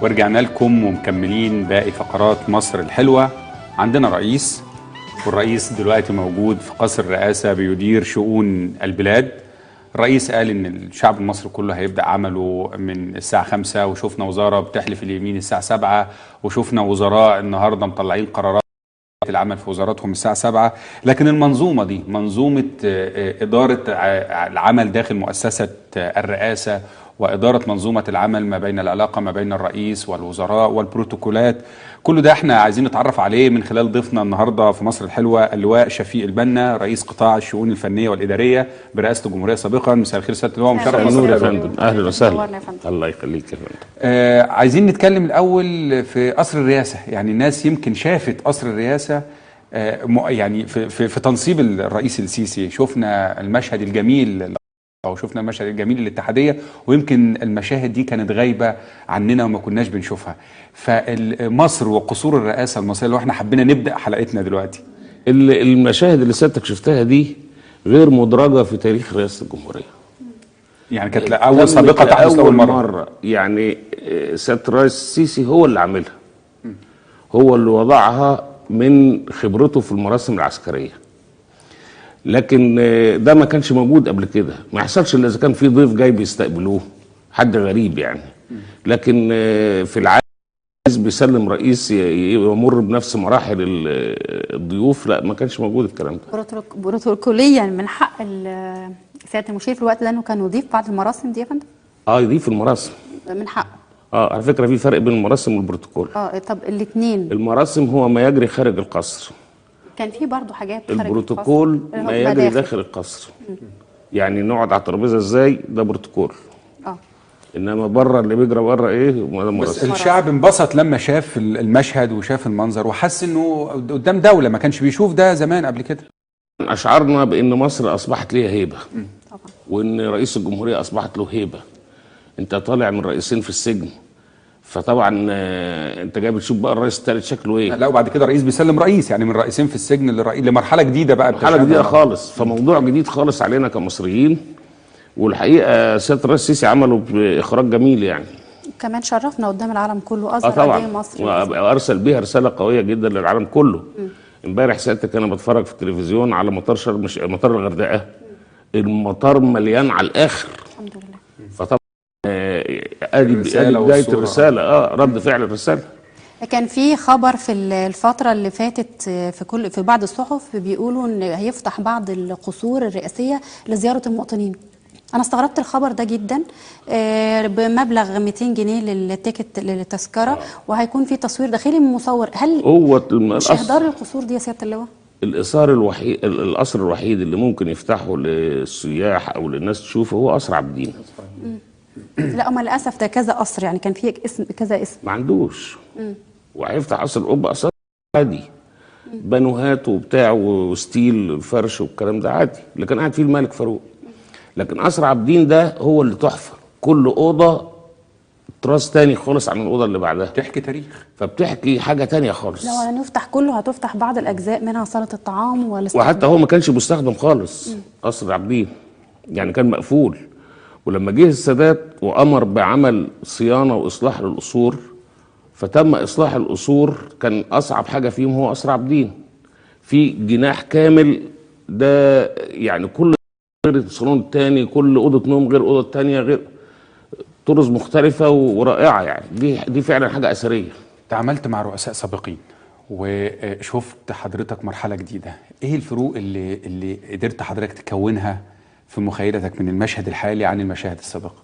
ورجعنا لكم ومكملين باقي فقرات مصر الحلوة. عندنا رئيس، والرئيس دلوقتي موجود في قصر الرئاسة بيدير شؤون البلاد. الرئيس قال ان الشعب المصري كله هيبدأ عمله من الساعة 5، وشوفنا وزارة بتحلف اليمين الساعة 7، وشوفنا وزراء النهاردة مطلعين قرارات العمل في وزاراتهم الساعة 7. لكن المنظومة دي منظومة إدارة العمل داخل مؤسسة الرئاسة، وإدارة منظومة العمل ما بين العلاقة ما بين الرئيس والوزراء والبروتوكولات، كل ده احنا عايزين نتعرف عليه من خلال ضيفنا النهاردة في مصر الحلوة، اللواء شفيق البنا، رئيس قطاع الشؤون الفنية والإدارية برئاسة الجمهورية سابقا. مساء الخير سيادة اللواء، مشرف النور يا فندم. أهلا وسهلا. الله يخليك يا فندم. عايزين نتكلم الأول في قصر الرئاسة. يعني الناس يمكن شافت قصر الرئاسة يعني في تنصيب الرئيس السيسي، شفنا المشهد الجميل او شفنا المشهد الجميل للاتحاديه، ويمكن المشاهد دي كانت غايبه عننا وما كناش بنشوفها. فمصر وقصور الرئاسه المصريه اللي احنا حبينا نبدا حلقتنا دلوقتي. المشاهد اللي سيادتك شفتها دي غير مدرجه في تاريخ رئاسه الجمهوريه. يعني كانت اول سابقه تحدث اول مره. يعني سياده الرئيس السيسي هو اللي عاملها، هو اللي وضعها من خبرته في المراسم العسكريه. لكن ده ما كانش موجود قبل كده، ما يحصلش الا اذا كان في ضيف جاي بيستقبلوه، حد غريب يعني. لكن في العادة بيسلم رئيس يمر بنفس مراحل الضيوف، لا ما كانش موجود الكلام ده. بروتوكوليا من حق سياده المشير في الوقت ده انه كان يضيف بعض المراسم دي يا فندم؟ يضيف المراسم من حقه. على فكره في فرق بين المراسم والبروتوكول. طب الاثنين. المراسم هو ما يجري خارج القصر، كان في برضه حاجات خارج البروتوكول ما يجري داخل القصر. يعني نقعد على الترابيزه ازاي، ده بروتوكول. انما بره اللي بيجرى بره ايه؟ بس الشعب انبسط لما شاف المشهد وشاف المنظر وحس انه قدام دوله ما كانش بيشوف ده زمان قبل كده. اشعرنا بان مصر اصبحت ليها هيبه طبعا، وان رئيس الجمهوريه اصبحت له هيبه. انت طالع من رئيسين في السجن، فطبعا انت جاي بتشوف بقى الرئيس الثالث شكله ايه. لا وبعد كده الرئيس بيسلم رئيس، يعني من رئيسين في السجن لمرحله جديده بقى، مرحله جديده خالص. فموضوع جديد خالص علينا كمصريين، والحقيقه سياده الرئيس السيسي عمله باخراج جميل يعني. كمان شرفنا قدام العالم كله، اظهر قد ايه مصر، وارسل بيها رساله قويه جدا للعالم كله. امبارح سيادتك انا بتفرج في التلفيزيون على مطار الغردقه، المطار مليان على الاخر الحمد لله. فطبعا ادي بدايه الرساله، رد فعل الرساله. كان في خبر في الفتره اللي فاتت في بعض الصحف بيقولوا ان هيفتح بعض القصور الرئاسيه لزياره المواطنين. انا استغربت الخبر ده جدا، بمبلغ 200 جنيه للتيكت للتذكره، وهيكون في تصوير داخلي من مصور. هل هو مش اهدار القصور دي يا سياده اللواء؟ القصر الوحيد اللي ممكن يفتحه للسياح او للناس تشوفه هو قصر عابدين. لا ما للاسف ده كذا قصر، يعني كان في اسم كذا اسم ما عندوش. وهيفتح قصر القبه قصر عادي، بانوهات وبتاع وستيل الفرش والكلام ده عادي، اللي كان قاعد فيه الملك فاروق. لكن قصر عابدين ده هو اللي تحفه، كل اوضه تراث تاني خالص عن الاوضه اللي بعدها، بتحكي تاريخ، فبتحكي حاجه تانيه خالص. لو هنفتح كله هتفتح بعض الاجزاء منها صاله الطعام وحتى هو ما كانش مستخدم خالص. قصر عابدين يعني كان مقفول، ولما جه السادات وامر بعمل صيانه واصلاح للقصور، فتم اصلاح القصور. كان اصعب حاجه فيهم هو قصر عابدين، في جناح كامل ده، يعني كل غير الصالون الثاني، كل اوضه نوم غير اوضه الثانيه، غير طرز مختلفه ورائعه. يعني دي فعلا حاجه اثريه. تعاملت مع رؤساء سابقين وشفت حضرتك مرحله جديده، ايه الفروق اللي قدرت حضرتك تكونها في مخيلتك من المشهد الحالي عن المشاهد السابقه؟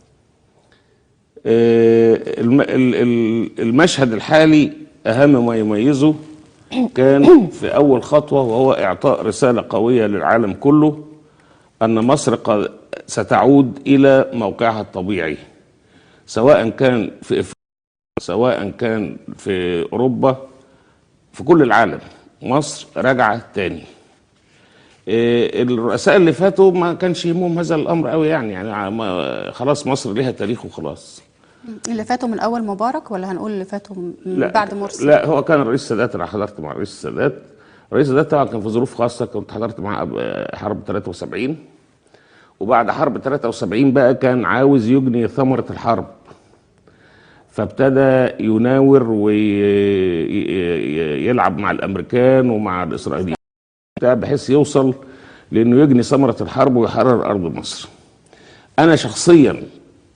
المشهد الحالي اهم ما يميزه كان في اول خطوه، وهو اعطاء رساله قويه للعالم كله ان مصر قد ستعود الى موقعها الطبيعي، سواء كان في افريقيا سواء كان في اوروبا، في كل العالم مصر راجعه تاني. الرؤساء اللي فاتوا ما كانش يهمهم هذا الامر قوي، يعني خلاص مصر ليها تاريخ وخلاص. اللي فاتوا من اول مبارك ولا هنقول اللي فاتوا من بعد مرسي؟ لا هو كان الرئيس السادات، انا حضرت مع الرئيس السادات. الرئيس السادات طبعا كان في ظروف خاصه، كنت حضرت معاه حرب 73، وبعد حرب 73 بقى كان عاوز يجني ثمره الحرب، فابتدى يناور ويلعب مع الامريكان ومع الاسرائيليين بحيث يوصل لانه يجني ثمره الحرب ويحرر ارض مصر. انا شخصيا،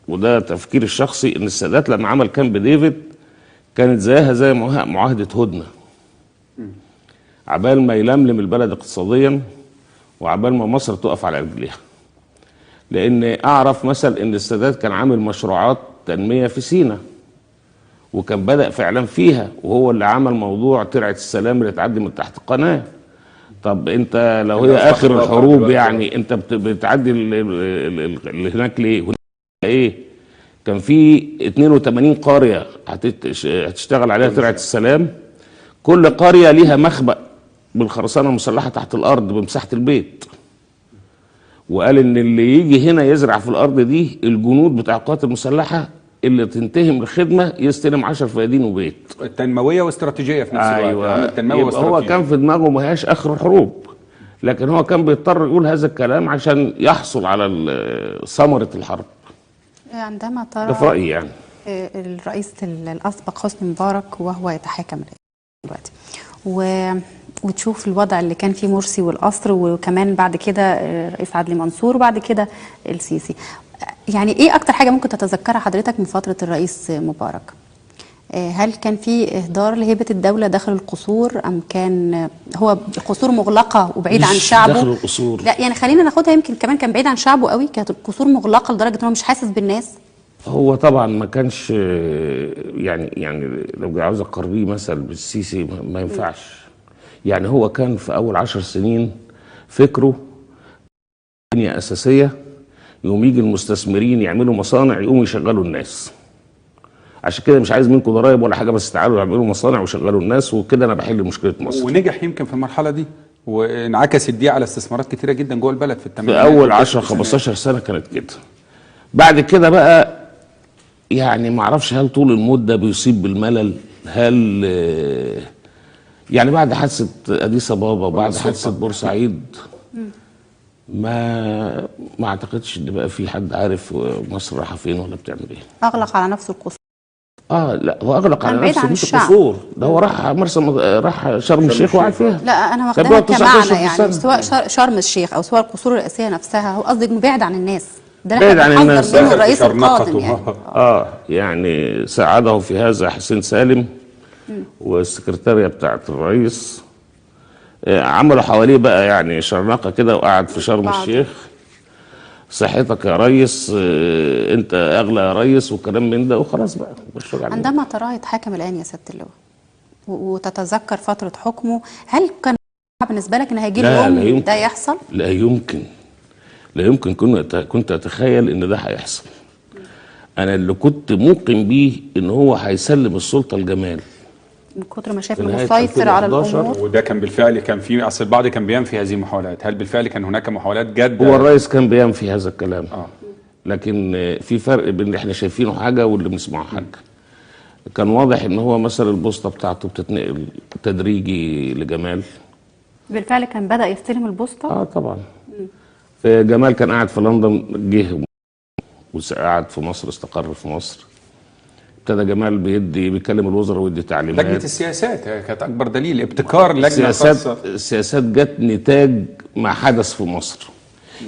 وده تفكيري الشخصي، ان السادات لما عمل كامب ديفيد كانت زيها زي معاهده هدنه، عبال ما يلملم البلد اقتصاديا وعبال ما مصر تقف على رجليها. لان اعرف مثلا ان السادات كان عامل مشروعات تنميه في سيناء وكان بدأ فعلا فيها، وهو اللي عمل موضوع ترعه السلام اللي تعدي من تحت القناه. طب انت لو هي اخر الحروب يعني انت بتعدي اللي هناك ليه؟ ايه؟ كان في 82 قريه هتشتغل عليها ترعه السلام، كل قريه ليها مخبأ بالخرسانه المسلحه تحت الارض بمساحه البيت. وقال ان اللي يجي هنا يزرع في الارض دي الجنود بتاع القوات المسلحه اللي تنتهي من الخدمه يستلم 10 فدادين وبيت. التنمويه واستراتيجيه في نفس الوقت. ايوه، التنمويه هو كان في دماغه ما هياش اخر الحروب، لكن هو كان بيضطر يقول هذا الكلام عشان يحصل على ثمره الحرب. عندما ترى ده في رايي يعني الرئيس الاسبق حسني مبارك وهو يتحاكم دلوقتي وتشوف الوضع اللي كان فيه مرسي والقصر، وكمان بعد كده الرئيس عدلي منصور وبعد كده السيسي، يعني ايه اكتر حاجه ممكن تتذكرها حضرتك من فتره الرئيس مبارك؟ هل كان في اهدار لهيبه الدوله داخل القصور، ام كان هو القصور مغلقه وبعيد عن شعبه؟ داخل القصور لا يعني خلينا ناخدها، يمكن كمان كان بعيد عن شعبه قوي، كانت القصور مغلقه لدرجه ان هو مش حاسس بالناس. هو طبعا ما كانش يعني لو عاوز اقارنيه مثلا بالسيسي ما ينفعش. يعني هو كان في اول 10 سنين فكره بنية اساسيه، يقوم يجي المستثمرين يعملوا مصانع يقوموا يشغلوا الناس. عشان كده مش عايز منكم ضرايب ولا حاجه، بس تعالوا اعملوا مصانع وشغلوا الناس، وكده انا بحل مشكله مصر. ونجح يمكن في المرحله دي، وانعكست دي على استثمارات كتيره جدا جوه البلد في في اول 10 15 سنه كانت كده. بعد كده بقى يعني ما اعرفش هل طول المده بيصيب بالملل، هل يعني بعد حادثه اديس ابابا وبعد حادثه بورسعيد ما اعتقدش ان بقى في حد عارف مصر رايحه فين ولا بتعمل ايه. اغلق على نفسه القصور. لا هو اغلق على بعيد عن نفسه القصور، ده هو راح شرم الشيخ وقعد فيها. لا انا واخداها كمعنى يعني سواء شرم الشيخ او سواء القصور الرئاسيه نفسها، هو قصدي انه بعيد عن الناس، ده بعيد عن الناس منه الرئيس القادم يعني. يعني ساعده في هذا حسين سالم والسكرتاريه بتاعت الرئيس، عملوا حواليه بقى يعني شرنقه كده، وقعد في شرم الشيخ صحتك يا ريس، انت اغلى يا ريس، وكلام من ده، وخلاص بقى. عندما تراه يتحاكم الان يا سياده اللواء وتتذكر فتره حكمه، هل كان بالنسبه لك ان هيجي اليوم ده يحصل؟ لا يمكن، لا يمكن كنت اتخيل ان ده هيحصل. انا اللي كنت موقن بيه ان هو هيسلم السلطه لجمال من كتر ما شاف انه مسيطر على الامور. وده كان بالفعل، كان في اصل البعض كان بينفي هذه المحاولات، هل بالفعل كان هناك محاولات جاده؟ هو الرئيس كان بينفي هذا الكلام، لكن في فرق بين اللي احنا شايفينه حاجه واللي بنسمعه حاجه. كان واضح ان هو مثلا البوسطه بتاعته بتتنقل تدريجي لجمال. بالفعل كان بدأ يستلم البوسطه؟ طبعا. جمال كان قاعد في لندن، جه وقعد في مصر، استقر في مصر. ابتدى جمال بيكلم الوزراء ويدي تعليمات. لجنه السياسات كانت اكبر دليل، ابتكار لجنه خاصه. السياسات جت نتاج ما حدث في مصر.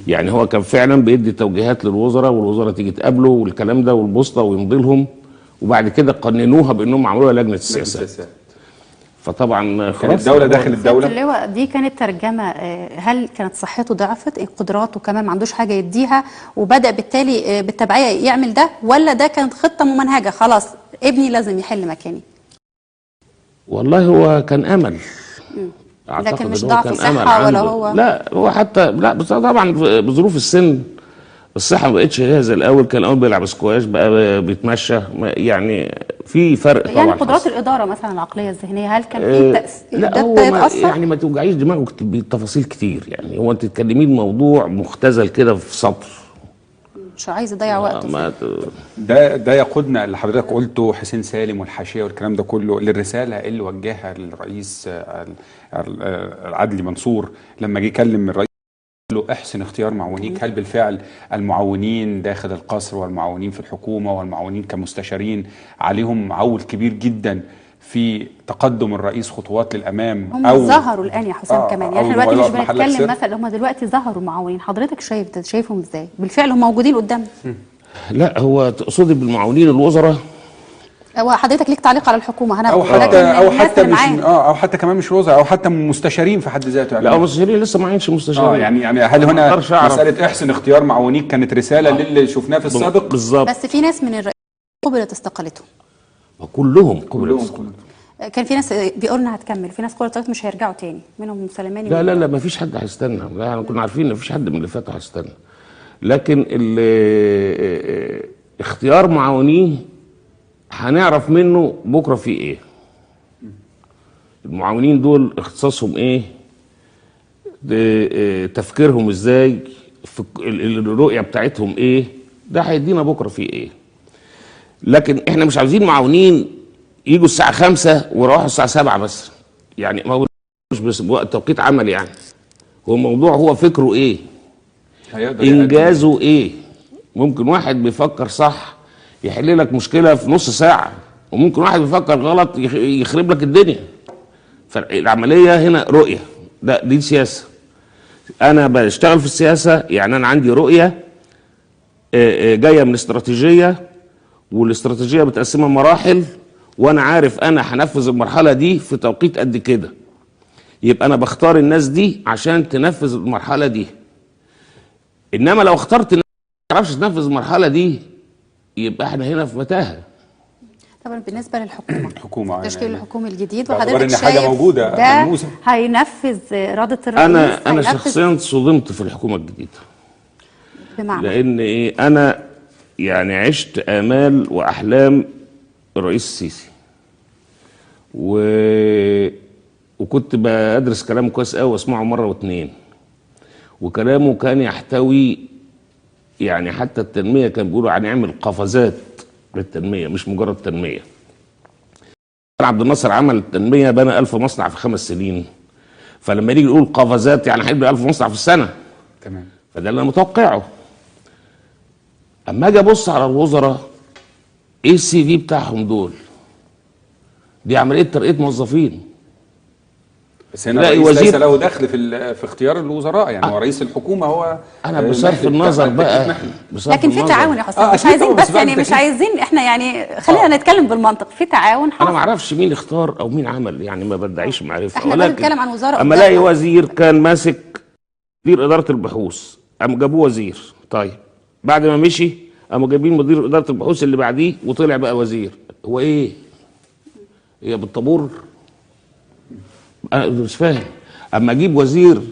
يعني هو كان فعلا بيدي توجيهات للوزراء، والوزراء تيجي تقابله والكلام ده والبوسطه ويمضي لهم، وبعد كده قننوها بانهم عملوها لجنه السياسات. فطبعا خلاص الدوله داخل الدوله. اللواء دي كانت ترجمه، هل كانت صحته ضعفت، قدراته كمان ما عندوش حاجه يديها وبدا بالتالي بالتبعيه يعمل ده، ولا ده كانت خطه ممنهجه خلاص ابني لازم يحل مكاني؟ والله هو كان امل، لكن مش ضعف صحه ولا هو؟ لا هو حتى لا، بس طبعا بظروف السن الصحه ما بقتش هي زي الاول. كان الاول بيلعب سكواش، بقى بيتمشى، يعني في فرق طبعا. يعني قدرات الاداره مثلا العقليه الذهنيه، هل كان في تاثير؟ لا هو يعني ما توجعيش دماغك بالتفاصيل كتير، يعني هو انت تتكلمي الموضوع مختزل كده في سطر، مش عايز يضيع وقته. ده يقودنا اللي حضرتك قلته، حسين سالم والحاشيه والكلام ده كله، للرساله اللي وجهها للرئيس عدلي منصور لما جه يكلم الرئيس له احسن اختيار معاونيك. هل بالفعل المعاونين داخل القصر والمعاونين في الحكومة والمعاونين كمستشارين عليهم عول كبير جدا في تقدم الرئيس خطوات للامام؟ هم او ظهروا الان يا حسام كمان، يعني احنا دلوقتي مش بنتكلم مثلا، هم دلوقتي ظهروا معاونين. حضرتك شايفهم ازاي؟ بالفعل هم موجودين قدامنا. لا، هو تقصدي بالمعاونين الوزراء؟ هو حضرتك ليك تعليق على الحكومه هنا؟ او حتى كمان مش وزراء، او حتى مستشارين في حد ذاته يعني. لا، مستشارين لسه ما عينش مستشارين. يعني هل هنا مساله احسن اختيار معاونيك كانت رساله للي شفناه في السابق؟ بالظبط. بس في ناس من الرئيس قبلت استقالتهم. كلهم قبلوا. كان في ناس بيقولوا انها هتكمل، في ناس قالت مش هيرجعوا تاني، منهم سليماني. لا ما فيش حد هيستنى. لا، احنا كنا عارفين ان ما فيش حد من اللي فاتوا هيستنى. لكن اختيار معاونيه هنعرف منه بكره في ايه. المعاونين دول اختصاصهم ايه؟ تفكيرهم ازاي؟ الرؤيه بتاعتهم ايه؟ ده هيدينا بكره في ايه. لكن احنا مش عاوزين معاونين يجوا الساعه 5 ويروحوا الساعه 7 بس. يعني ما هو مش بس وقت توقيت عمل، يعني هو الموضوع هو فكره ايه؟ انجازه ايه؟ ممكن واحد بيفكر صح يحل لك مشكله في نص ساعه، وممكن واحد بيفكر غلط يخرب لك الدنيا. فالعمليه هنا رؤيه، دي سياسه. انا بشتغل في السياسه، يعني انا عندي رؤيه جايه من استراتيجيه، والاستراتيجيه متقسمه مراحل، وانا عارف انا هنفذ المرحله دي في توقيت قد كده. يبقى انا بختار الناس دي عشان تنفذ المرحله دي. انما لو اخترت الناس ما تعرفش تنفذ المرحله دي، يبقى احنا هنا في متاهه. طبعا بالنسبه للحكومه، الحكومه تشكيل الحكومه الجديد، وحضرتك شايف حاجه موجوده ده هينفذ اراده الرئيس؟ انا شخصيا صدمت في الحكومه الجديده. بمعنى لان انا يعني عشت امال واحلام الرئيس السيسي، وكنت بدرس كلامه كويس قوي واسمعه مره واتنين، وكلامه كان يحتوي يعني حتى التنميه كان بيقولوا هنعمل قفزات للتنميه مش مجرد تنميه. عبد الناصر عمل التنميه، بنى 1000 مصنع في 5 سنين، فلما يجي يقول قفزات يعني هيبني 1000 مصنع في السنه. تمام. فده اللي انا متوقعه. اما اجي ابص على الوزراء، ايه السي في بتاعهم دول؟ دي عمليه ترقيه موظفين. بس هنا الرئيس ليس له دخل في اختيار الوزراء، يعني هو رئيس الحكومه. هو انا بصرف النظر بقى، لكن في تعاون يا حسام. مش عايزين بس يعني مش عايزين احنا يعني خلينا نتكلم بالمنطق. في تعاون حاصل. انا ما اعرفش مين اختار او مين عمل، يعني ما بدعيش معرفه. احنا بنتكلم عن وزاره. اما الاقي وزير كان ماسك مدير اداره البحوث، قام جابوه وزير. طيب بعد ما مشي قاموا جايبين مدير اداره البحوث اللي بعديه وطلع بقى وزير. هو ايه؟ هي بالطابور؟ انا مش فاهم. اما اجيب وزير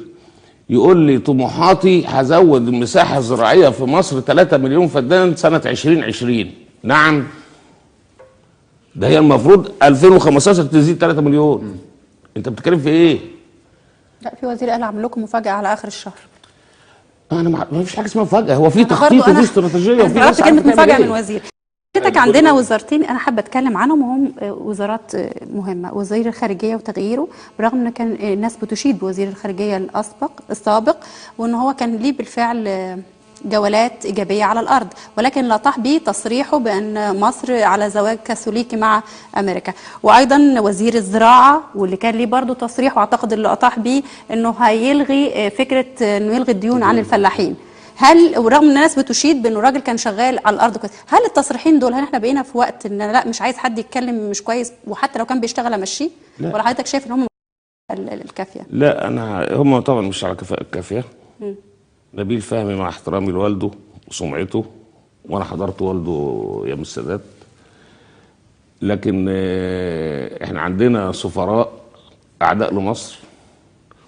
يقول لي طموحاتي هزود المساحه الزراعيه في مصر 3 مليون فدان سنه 2020. نعم، ده هي المفروض 2015 تزيد 3 مليون. انت بتتكلم في ايه؟ لا، في وزير قال اعمل لكم مفاجاه على اخر الشهر. انا ما فيش حاجه اسمها مفاجاه، هو في تخطيط وفي استراتيجيه وفي ناس كلمه مفاجاه من وزير. حضرتك عندنا وزارتين انا حابه اتكلم عنهم، وهم وزارات مهمه. وزير الخارجيه وتغييره، برغم ان كان الناس بتشيد بوزير الخارجيه السابق وان هو كان ليه بالفعل جولات ايجابيه على الارض، ولكن لطح به تصريحه بان مصر على زواج كاثوليكي مع امريكا. وايضا وزير الزراعه واللي كان ليه برضه تصريح، واعتقد اللي اطاح به انه هيلغي فكره انه يلغي الديون عن الفلاحين. هل ورغم ان الناس بتشيد بانه الراجل كان شغال على الارض كويس، هل التصريحين دول، هل احنا بقينا في وقت ان لا مش عايز حد يتكلم مش كويس وحتى لو كان بيشتغل امشيه؟ ولا حضرتك شايف ان هم الكافيه؟ لا، هم طبعا مش على كفاءه الكافيه. نبيل فهمي مع احترامي لوالده وسمعته، وانا حضرت والده ايام السادات، لكن احنا عندنا سفراء اعداء لمصر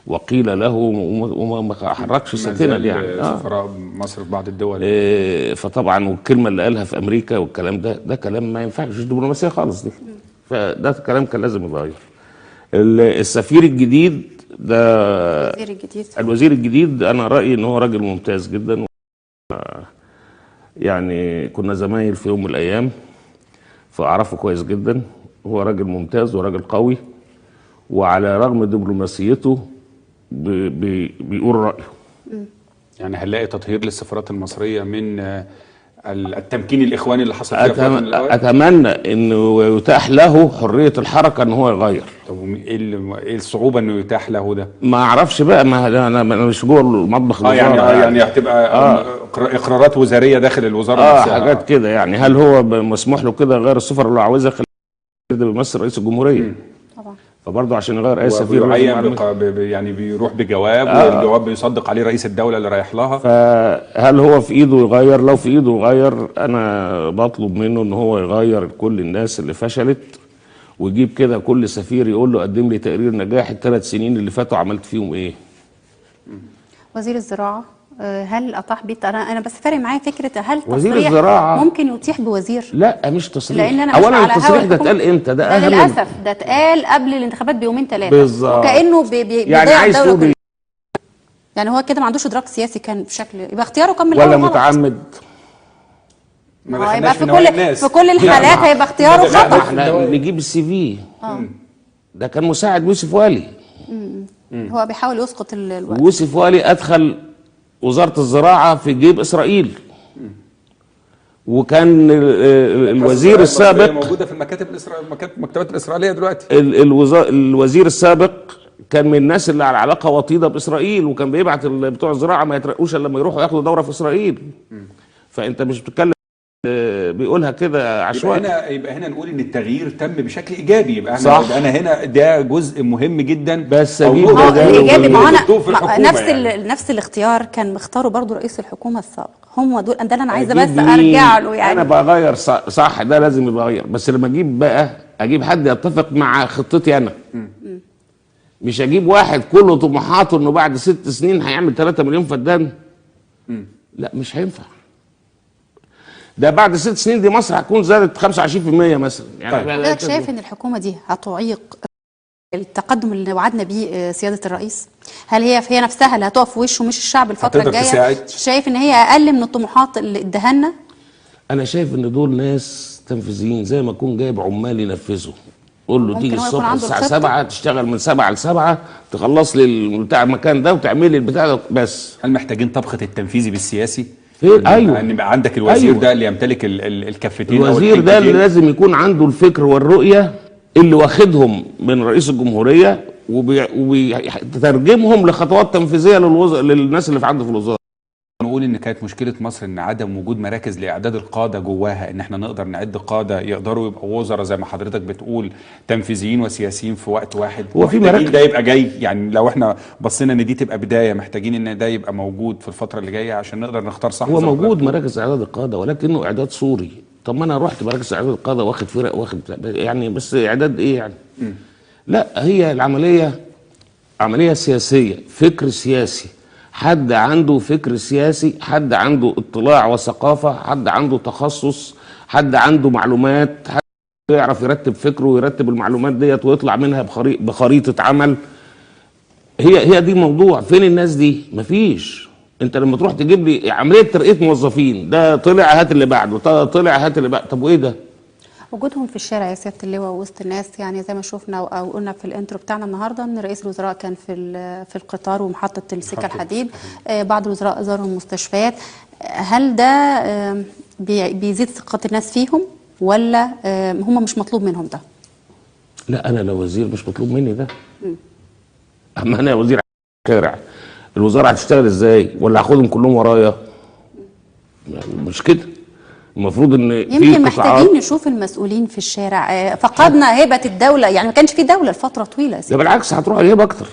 وقيل له وما حركش ساكنه يعني. سفراء مصر في بعض الدول. فطبعا والكلمه اللي قالها في امريكا والكلام ده كلام ما ينفعش، مش دبلوماسيه خالص دي. فده كلام كان لازم يتغير. السفير الجديد ده، الوزير الجديد انا رايي ان هو راجل ممتاز جدا. يعني كنا زمايل في يوم من الايام فاعرفه كويس جدا. هو راجل ممتاز وراجل قوي، وعلى رغم دبلوماسيته بيقول رايه. يعني هنلاقي تطهير للسفارات المصريه من التمكين الاخواني اللي حصل فيها في الوقت من الأوقات؟ اتمنى انه يتاح له حريه الحركه ان هو يغير. طب ايه الصعوبه انه يتاح له ده؟ ما اعرفش بقى، ما انا مش جوه المطبخ الوزاره يعني هتبقى اقرارات وزاريه داخل الوزاره نفسها. حاجات كده يعني. هل هو مسموح له كده يغير السفر اللي عاوزها؟ ده بيمثل رئيس الجمهوريه طبعا. فبرضه عشان يغير اي سفير يعني بيروح بجواب والجواب بيصدق عليه رئيس الدوله اللي رايح لها. فهل هو في ايده يغير؟ لو في ايده يغير انا بطلب منه ان هو يغير كل الناس اللي فشلت، ويجيب كده كل سفير يقول له قدم لي تقرير نجاح ال3 سنين اللي فاتوا عملت فيهم ايه. وزير الزراعه هل اطاح بيه؟ انا بس فارق معايا فكره هل وزير تصريح الزراعة ممكن يطيح بوزير؟ لا مش تصريح. لان انا اولا التصريح ده اتقال امتى؟ ده اهم. للاسف ده اتقال قبل الانتخابات بيومين 3 بالظبط. وكانه يعني عايز تقول يعني هو كده ما عندوش ادراك سياسي كان بشكل، يبقى اختياره كان من ولا الاول متعمد. ما هيبقى في كل الحالات هيبقى اختياره خطأ. احنا نجيب السي في. ده كان مساعد يوسف والي. هو بيحاول يسقط الوقت. يوسف والي ادخل وزاره الزراعه في جيب اسرائيل. وكان الوزير السابق موجوده في المكتبات الاسرائيليه دلوقتي. الوزير السابق كان من الناس اللي على علاقه وطيده باسرائيل، وكان بيبعت بتوع الزراعه ما يترقوش الا لما يروحوا ياخدوا دوره في اسرائيل. فانت مش بتتكلم بيقولها كده عشوائي. يبقى هنا نقول ان التغيير تم بشكل ايجابي. يبقى انا هنا ده جزء مهم جدا. بس الايجابي ما انا نفس الاختيار كان مختاره برضو رئيس الحكومه السابق. هم دول ده انا عايزه بس ارجع له. يعني انا بغير صح ده لازم يتغير، بس لما اجيب حد يتفق مع خطتي انا. مش اجيب واحد كله طموحاته انه بعد 6 سنين هيعمل 3 مليون فدان. لا مش هينفع. ده بعد 6 سنين دي مصر هتكون زادت 25% مثلا. يعني حضرتك شايف ان الحكومه دي هتعيق التقدم اللي وعدنا بيه سياده الرئيس؟ هل هي نفسها اللي هتقف في وشه مش الشعب الفتره الجايه؟ شايف ان هي اقل من الطموحات اللي اداها لنا؟ انا شايف ان دول ناس تنفيذيين، زي ما اكون جايب عمال ينفذوا. قول له تيجي الصبح الساعه 7 تشتغل من 7 ل 7 تخلص لي بتاع المكان ده وتعمل لي البتاع ده بس. هل محتاجين طبخه التنفيذي بالسياسي؟ ايوه ان يبقى عندك الوزير ده اللي يمتلك الكفتين. الوزير ده اللي لازم يكون عنده الفكر والرؤيه اللي واخدهم من رئيس الجمهوريه وبيترجمهم لخطوات تنفيذيه للناس اللي عنده في الوزاره. نقول ان كانت مشكله مصر ان عدم وجود مراكز لاعداد القاده جواها، ان احنا نقدر نعد قاده يقدروا يبقوا وزراء زي ما حضرتك بتقول تنفيذيين وسياسيين في وقت واحد. هو في مراكز ده يبقى جاي، يعني لو احنا بصينا ان دي تبقى بدايه، محتاجين ان ده يبقى موجود في الفتره اللي جايه عشان نقدر نختار صح. هو موجود مراكز اعداد القاده ولكنه اعداد صوري. طب ما انا رحت مراكز اعداد القاده واخد فرق واخد يعني، بس اعداد ايه يعني؟ لا هي العمليه عمليه سياسيه، فكر سياسي. حد عنده فكر سياسي، حد عنده اطلاع وثقافة، حد عنده تخصص، حد عنده معلومات، حد يعرف يرتب فكره ويرتب المعلومات ديت ويطلع منها بخريطة عمل. هي دي الموضوع. فين الناس دي؟ مفيش. انت لما تروح تجيب لي عملية ترقية موظفين، ده طلع هات اللي بعده، طلع هات اللي بعده. طب وايه ده؟ وجودهم في الشارع يا سياده اللواء وسط الناس، يعني زي ما شفنا او قلنا في الانترو بتاعنا النهارده ان رئيس الوزراء كان في القطار ومحطه السكه الحديد. بعض الوزراء زاروا المستشفيات. هل ده بيزيد ثقه الناس فيهم ولا هم مش مطلوب منهم ده؟ لا انا لو وزير مش مطلوب مني ده. اما انا وزير شارع، الوزاره هتشتغل ازاي؟ ولا هاخدهم كلهم ورايا؟ مش كده. المفروض ان يمكن محتاجين نشوف المسؤولين في الشارع. فقدنا هيبه الدوله، يعني ما كانش في دوله لفتره طويله يا سيدي. ده بالعكس هتروح هيبه اكتر.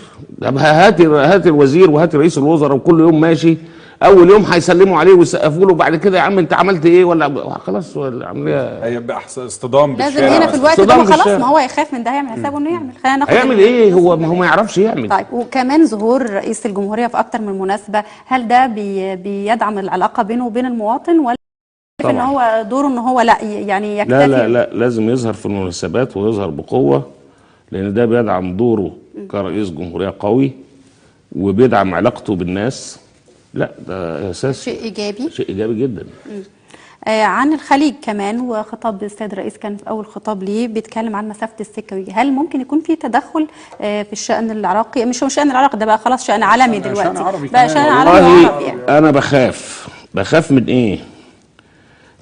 هات الوزير وهات رئيس الوزراء وكل يوم ماشي، اول يوم هيسلموا عليه ويسقفوا له، بعد كده يا عم انت عملت ايه؟ ولا خلاص العمليه هيبقى اصطدام لازم هنا في الوقت ده خلاص. ما هو هيخاف من ده، هيعمل حسابه انه يعمل. خلينا ناخد هيعمل ايه؟ هو ما يعرفش يعمل. طيب وكمان ظهور رئيس الجمهوريه في اكتر من مناسبه، هل ده بيدعم العلاقه بينه وبين المواطن ولا ان هو دوره ان هو لا يعني يكتفي؟ لا لازم يظهر في المناسبات ويظهر بقوه، لان ده بيدعم دوره كرئيس جمهوريه قوي وبيدعم علاقته بالناس. لا ده اساس شيء ايجابي، شيء ايجابي جدا. عن الخليج كمان، وخطاب السيد الرئيس كان في اول خطاب ليه بيتكلم عن مسافه السكه. هل ممكن يكون في تدخل في الشان العراقي؟ مش شان العراقي ده بقى خلاص شان عالمي دلوقتي، شأن عربي بقى كمان. شان عالمي والله وعربي يعني. انا بخاف من ايه؟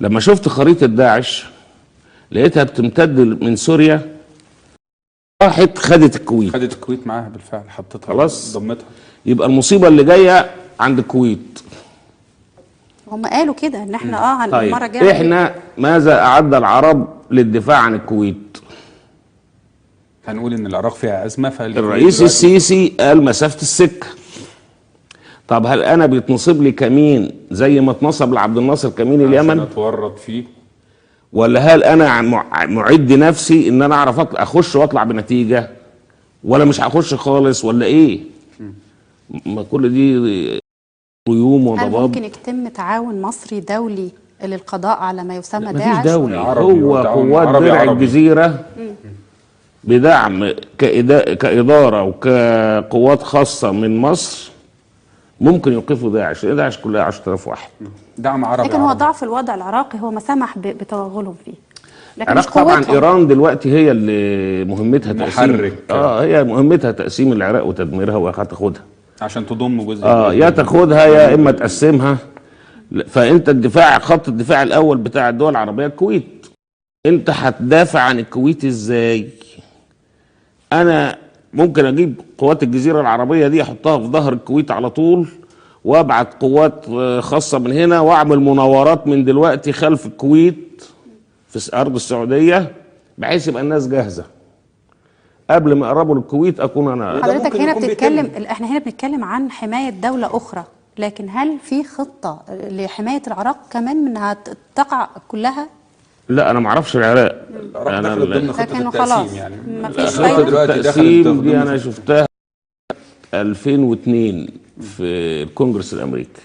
لما شفت خريطه داعش لقيتها بتمتد من سوريا، راحت خدت الكويت. خدت الكويت معاها بالفعل، حطتها خلاص. ضمتها. يبقى المصيبه اللي جايه عند الكويت. هم قالوا كده ان احنا طيب المره الجايه احنا ماذا اعد العرب للدفاع عن الكويت؟ هنقول ان العراق فيها ازمه، الرئيس السيسي قال مسافه السكه. طب هل انا بيتنصب لي كمين زي ما اتنصب لعبد الناصر كمين اليمن؟ عشان اتورط فيه. ولا هل انا معد نفسي ان انا اعرف اخش واطلع بنتيجه، ولا مش هخش خالص، ولا ايه؟ ما كل دي غيوم هل وضباب. ممكن يتم تعاون مصري دولي للقضاء على ما يسمى مفيش داعش؟ دولي، عربي هو وتعاون قوات عربي درع عربي. الجزيره بدعم كاداره وكقوات خاصه من مصر ممكن يوقفوا داعش. داعش كلها 10,000 واحد. دعم عربي لكن هو عربي. ضعف الوضع العراقي هو ما سمح بتوغلهم فيه، لكن مش العراق طبعا قوتهم. ايران دلوقتي هي اللي مهمتها تقسيم. محرك. هي مهمتها تقسيم العراق وتدميرها وهتاخدها. عشان تضم جزء يا تاخدها يا اما تقسمها. فانت الدفاع، خط الدفاع الاول بتاع الدول العربيه الكويت. انت هتدافع عن الكويت ازاي؟ انا ممكن اجيب قوات الجزيره العربيه دي احطها في ظهر الكويت على طول، وابعت قوات خاصه من هنا، واعمل مناورات من دلوقتي خلف الكويت في ارض السعوديه، بحيث يبقى الناس جاهزه قبل ما يقربوا للكويت اكون انا. حضرتك ممكن هنا يكون بتتكلم، احنا هنا بنتكلم عن حمايه دوله اخرى، لكن هل في خطه لحمايه العراق كمان منها تقع كلها؟ لا انا ما اعرفش العراق. العراق دخلت ضمن خطه لكن التقسيم خلاص يعني. ما فيش الخطة فايده. دلوقتي دخلت التقسيم دي ضمن انا شفتها 2002 في الكونجرس الامريكي،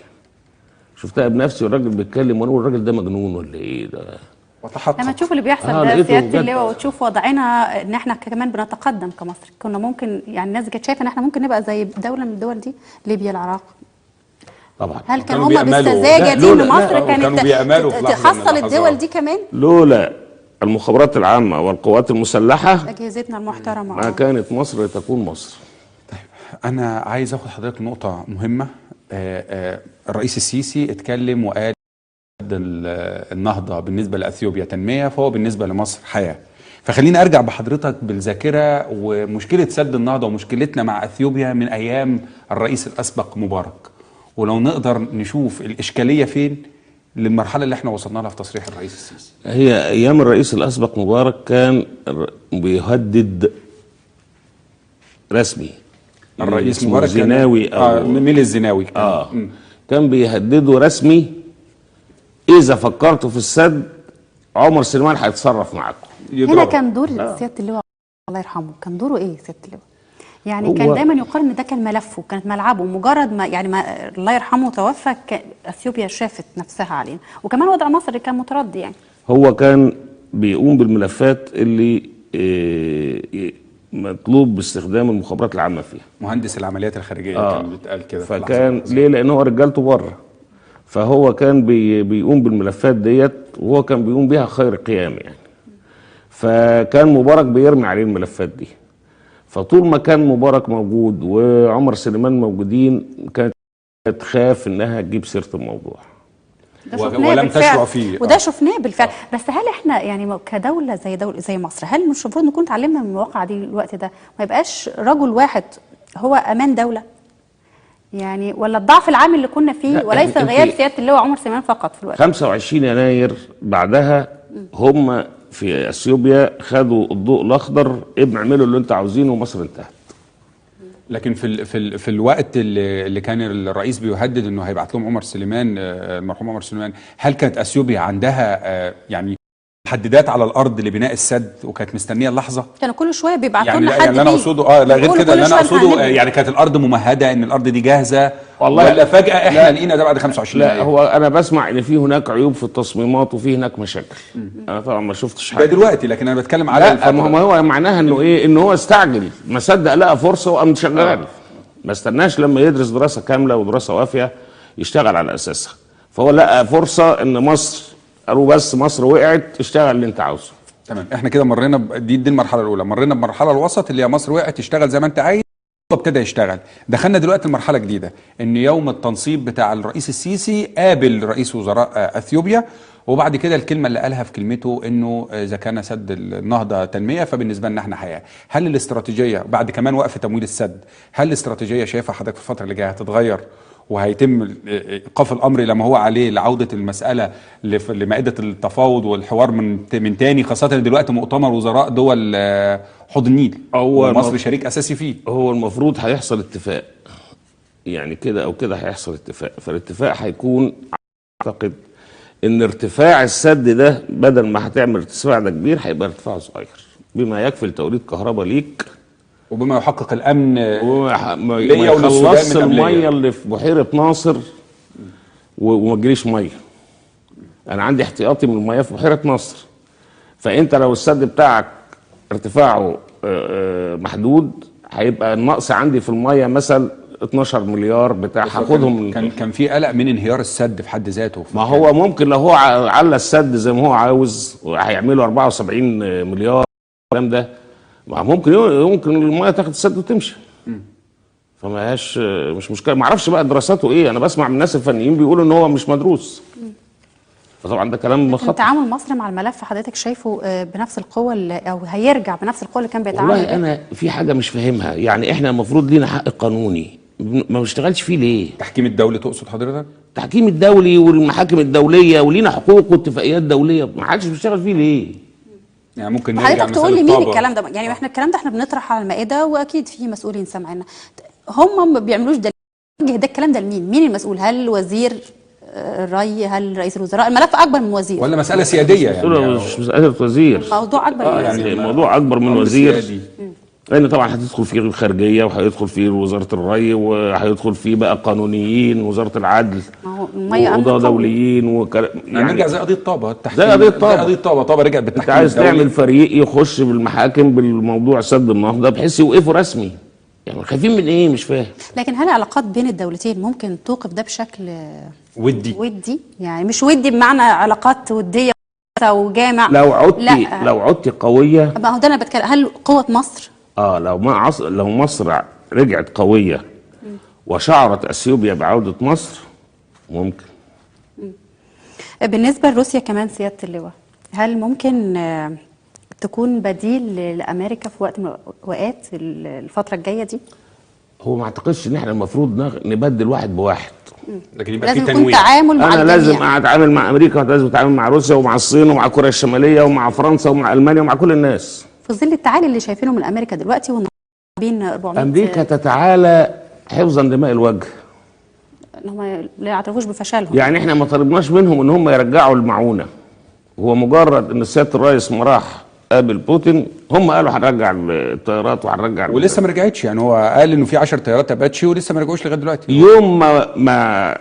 شفتها بنفسي والراجل بيتكلم وانا الراجل ده مجنون ولا ايه ده؟ وتحقق. لما تشوف اللي بيحصل ده لقيته سياده بجد. اللواء، وتشوف وضعنا ان احنا كمان بنتقدم كمصر، كنا ممكن يعني الناس كانت شايفه ان احنا ممكن نبقى زي دوله من الدول دي، ليبيا، العراق. طبعا هل كان كانوا هم بيأملوا. بالسذاجه لا، دي لولا- ان لا، مصر كانوا كانت بيأملوا في لحظة من تحصل اللحظات. الدول دي كمان؟ لولا المخابرات العامه والقوات المسلحه اجهزتنا المحترمه. ما كانت مصر تكون مصر. انا عايز اخد حضرتك نقطه مهمه. الرئيس السيسي اتكلم وقال النهضه بالنسبه لاثيوبيا تنميه، فهو بالنسبه لمصر حياه. فخليني ارجع بحضرتك بالذاكره ومشكله سد النهضه ومشكلتنا مع اثيوبيا من ايام الرئيس الاسبق مبارك، ولو نقدر نشوف الاشكاليه فين للمرحله اللي احنا وصلنا لها في تصريح الرئيس السيسي. هي ايام الرئيس الاسبق مبارك كان بيهدد رسمي. الرئيس اسمه مبارك الزناوي ميل الزناوي كان بيهدده رسمي، اذا فكرتوا في السد عمر سليمان هيتصرف معاكم. هنا كان دور سياده اللواء الله يرحمه، كان دوره ايه سياده اللواء؟ يعني كان دايما يقال ان ده كان ملفه، كانت ملعبه، مجرد ما يعني ما الله يرحمه توفى اثيوبيا شافت نفسها علينا، وكمان وضع مصر كان متردي يعني. هو كان بيقوم بالملفات اللي مطلوب باستخدام المخابرات العامه فيها. مهندس العمليات الخارجيه كان بيتقال كده. فكان ليه؟ لان هو رجالته بره، فهو كان بيقوم بالملفات ديت، وهو كان بيقوم بيها خير قيام يعني. فكان مبارك بيرمي عليه الملفات دي. فطول ما كان مبارك موجود وعمر سليمان موجودين كانت تخاف انها تجيب سيره الموضوع. ولم تشرع فيه. وده شفناه بالفعل. بس هل احنا يعني كدوله زي مصر، هل مش المفروض نكون اتعلمنا من الواقعه دي الوقت ده؟ ما يبقاش رجل واحد هو امان دوله يعني، ولا الضعف العام اللي كنا فيه وليس غياب سياده اللواء عمر سليمان فقط في الوقت 25 يناير بعدها هم في اثيوبيا خدوا الضوء الاخضر، اعملوا اللي انتوا عاوزينه ومصر انتهت. لكن في الوقت اللي كان الرئيس بيهدد انه هيبعت لهم عمر سليمان، المرحوم عمر سليمان، هل كانت اثيوبيا عندها يعني محددات على الارض لبناء السد وكانت مستنيه اللحظه؟ كانوا كل شويه بيبعتوا يعني لنا حد يعني اللي انا اقصده لا غير كده، اللي انا اقصده يعني كانت الارض ممهده ان الارض دي جاهزه والله، ولا فجاه احنا لقينا ده بعد 25 لا هو انا بسمع ان في هناك عيوب في التصميمات وفي هناك مشاكل. انا طبعا ما شفتش ده حاجه دلوقتي، لكن انا بتكلم على لا ما هو معناها انه ايه؟ ان هو استعجل، ما صدق لقى فرصه وقام شغال. ما استناش لما يدرس دراسه كامله ودراسه وافيه يشتغل على اساسها. فهو لقى فرصه ان مصر قالوا بس مصر وقعت اشتغل اللي انت عاوزه. تمام، احنا كده مرينا دي المرحله الاولى، مرينا بمرحله الوسط اللي هي مصر وقعت اشتغل زي ما انت عايز، ابتدى يشتغل. دخلنا دلوقتي المرحله الجديده، ان يوم التنصيب بتاع الرئيس السيسي قابل رئيس وزراء اثيوبيا، وبعد كده الكلمه اللي قالها في كلمته انه اذا كان سد النهضه تنميه فبالنسبه لنا احنا حياه. هل الاستراتيجيه بعد كمان وقف تمويل السد، هل الاستراتيجيه شايفها حضرتك في الفتره اللي جايه هتتغير وهيتم ايقاف الامر الى ما هو عليه لعوده المساله لمائده التفاوض والحوار من تاني، خاصه دلوقتي مؤتمر وزراء دول حوض النيل ومصر شريك اساسي فيه؟ هو المفروض هيحصل اتفاق، يعني كده او كده هيحصل اتفاق، فالاتفاق هيكون اعتقد ان ارتفاع السد ده بدل ما هتعمل ارتفاع ده كبير هيبقى ارتفاع صغير بما يكفي لتوليد كهرباء ليك، وبما يحقق الامن وما يخلصش الميه اللي في بحيره ناصر وما تجريش ميه. انا عندي احتياطي من الميه في بحيره ناصر، فانت لو السد بتاعك ارتفاعه محدود هيبقى النقص عندي في الميه مثلا 12 مليار بتاع هاخدهم. كان في قلق من انهيار السد في حد ذاته. ما هو ممكن لو هو على السد زي ما هو عاوز هيعملوا 74 مليار الكلام ده، ممكن الميه تاخد السد وتمشي. فما هياش مش مشكله. ما اعرفش بقى دراساته ايه، انا بسمع من الناس الفنيين بيقولوا ان هو مش مدروس. فطبعا ده كلام خطأ. تعامل مصر مع الملف حضرتك شايفه بنفس القوه او هيرجع بنفس القوه اللي كان بيتعامل؟ والله انا في حاجه مش فاهمها، يعني احنا المفروض لينا حق قانوني ما بنشتغلش فيه ليه؟ التحكيم الدولي تقصد حضرتك؟ التحكيم الدولي والمحاكم الدوليه ولينا حقوق واتفاقيات دوليه، ما حدش بيشتغل فيه ليه؟ يعني ممكن نرجع حضرتك تقول لي مين الكلام ده؟ يعني احنا الكلام ده احنا بنطرح على المائده واكيد في مسؤولين سامعيننا، هم ما بيعملوش ده الكلام ده لمين؟ مين المسؤول؟ هل وزير الري؟ هل رئيس الوزراء؟ الملف اكبر من وزير ولا مساله سياديه؟ يعني مش مساله وزير، موضوع اكبر من وزير. يعني الموضوع اكبر من وزير، لان طبعا هتدخل فيه الخارجيه وهيدخل فيه وزاره الري وهيدخل فيه بقى قانونيين وزاره العدل وقضاة دوليين يعني نرجع زي قضيه طابه. زي قضيه طابه رجعت بالتحكيم. انت عايز تعمل فريق يخش بالمحاكم بالموضوع سد النهضه بحيث يوقفوا رسمي، يعني خايفين من ايه؟ مش فاهم. لكن هل العلاقات بين الدولتين ممكن توقف ده بشكل ودي؟ يعني مش ودي بمعنى علاقات وديه وجامع. لو عدتي قويه. ما هو ده انا بتكلم، هل قوه مصر لو مصر رجعت قويه وشعرت اثيوبيا بعوده مصر ممكن. بالنسبه لروسيا كمان سياده اللواء، هل ممكن تكون بديل لامريكا في وقت من الاوقات الفتره الجايه دي؟ هو ما اعتقدش ان احنا المفروض نبدل واحد بواحد، لكن يبقى لازم في يكون تعامل مع انا لازم اتعامل مع امريكا ولازم اتعامل مع روسيا ومع الصين ومع كوريا الشماليه ومع فرنسا ومع المانيا ومع كل الناس في ظل التعالي اللي شايفينه من امريكا دلوقتي بين 400. امريكا تتعالى حفظا لماء الوجه، ان هم لا يعترفوش بفشلهم. يعني احنا ما طلبناش منهم ان هم يرجعوا المعونه، هو مجرد ان سياده الرئيس ما راح قابل بوتين هم قالوا هنرجع الطيارات وهنرجع ولسه ما رجعتش. يعني هو قال انه في 10 طيارات اباتشي ولسه ما رجعوش لغايه دلوقتي. يوم ما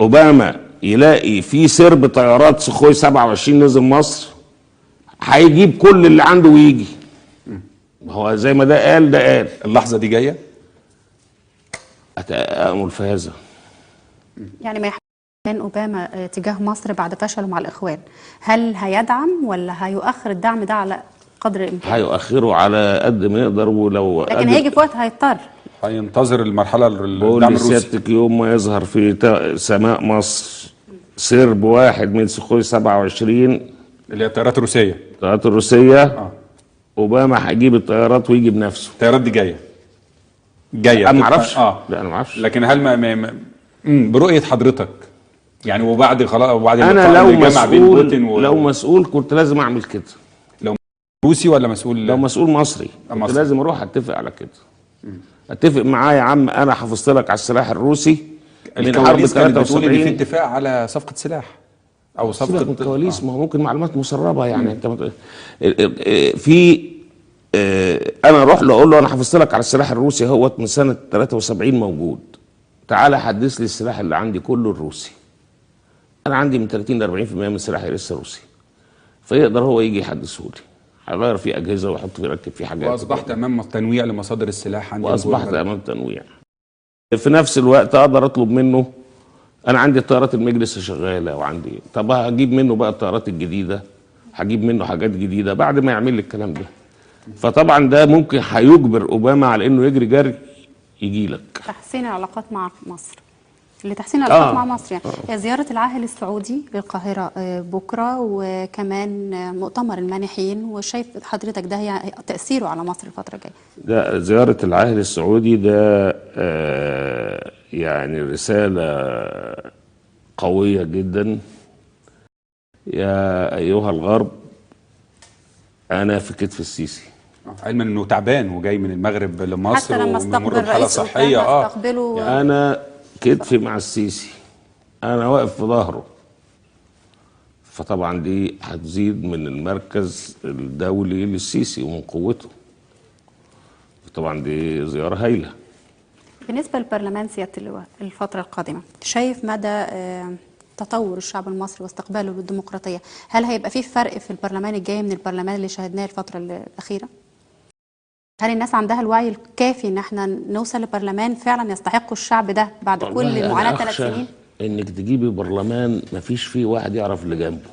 اوباما يلاقي في سرب طيارات سخوي 27 نزل مصر هيجيب كل اللي عنده ويجي. هو زي ما ده قال اللحظه دي جايه. اتامل في هذا. يعني ما كان اوباما تجاه مصر بعد فشله مع الاخوان، هل هيدعم ولا هيؤخر الدعم ده على قدر الامكان؟ هيؤخره على قد ما يقدر، ولو لكن هيجي في وقت هينتظر المرحله الدعم الروسي. سيادتك يوم ما يظهر في سماء مصر سرب واحد من سخوي 27 اللي هي الطيارات الروسيه. الطيارات الروسيه اوباما هيجيب الطيارات ويجي بنفسه. الطيارات دي جايه انا ما اعرفش. لا انا ما اعرفش. لكن هل برؤيه حضرتك يعني وبعد خلاص وبعد انا لو مسؤول كنت لازم اعمل كده. لو روسي ولا مسؤول؟ لو مسؤول مصري كنت لازم اروح اتفق على كده. اتفق معاه يا عم انا حافظت لك على السلاح الروسي من حرب 73. ان في اتفاق على صفقه سلاح او صفقه الكواليس. ما هو ممكن معلومات مسربه يعني. انت في انا اروح له اقول له انا حافظت لك على السلاح الروسي اهوت من سنه 73 موجود، تعالى حدث لي السلاح اللي عندي كله الروسي. انا عندي من 30 ل 40% من سلاحي لسه روسي، فيقدر هو يجي يحدثه لي، هيغير فيه اجهزه ويحط يركب فيه حاجات. واصبحت امام تنويع لمصادر السلاح عندي. واصبحت امام تنويع. في نفس الوقت اقدر اطلب منه انا عندي طيارات المجلس شغاله وعندي، طب هجيب منه بقى الطيارات الجديده، هجيب منه حاجات جديده بعد ما يعمل لي الكلام ده. فطبعا ده ممكن هيجبر اوباما على انه يجري جري يجي لك. تحسين العلاقات مع مصر، لتحسين العلاقات مع مصر يعني. زيارة العاهل السعودي للقاهرة بكرة، وكمان مؤتمر المانحين، وشايف حضرتك ده يعني تأثيره على مصر الفترة الجاية؟ ده زيارة العاهل السعودي ده يعني رسالة قوية جدا. يا أيها الغرب أنا في كتف السيسي. علما انه تعبان وجاي من المغرب لمصر حتى لما استقبل رئيس صحيه انا كتفي مع السيسي، انا واقف في ظهره. فطبعا دي هتزيد من المركز الدولي للسيسي ومن قوته. طبعا دي زياره هايله. بالنسبه للبرلمان سياده اللواء الفتره القادمه، شايف مدى تطور الشعب المصري واستقباله للديمقراطيه؟ هل هيبقى في فرق في البرلمان الجاي من البرلمان اللي شاهدناه الفتره الاخيره؟ هل الناس عندها الوعي الكافي ان احنا نوصل لبرلمان فعلا يستحق الشعب ده بعد كل المعاناه 3 سنين؟ انك تجيبي برلمان ما فيش فيه واحد يعرف اللي جنبه.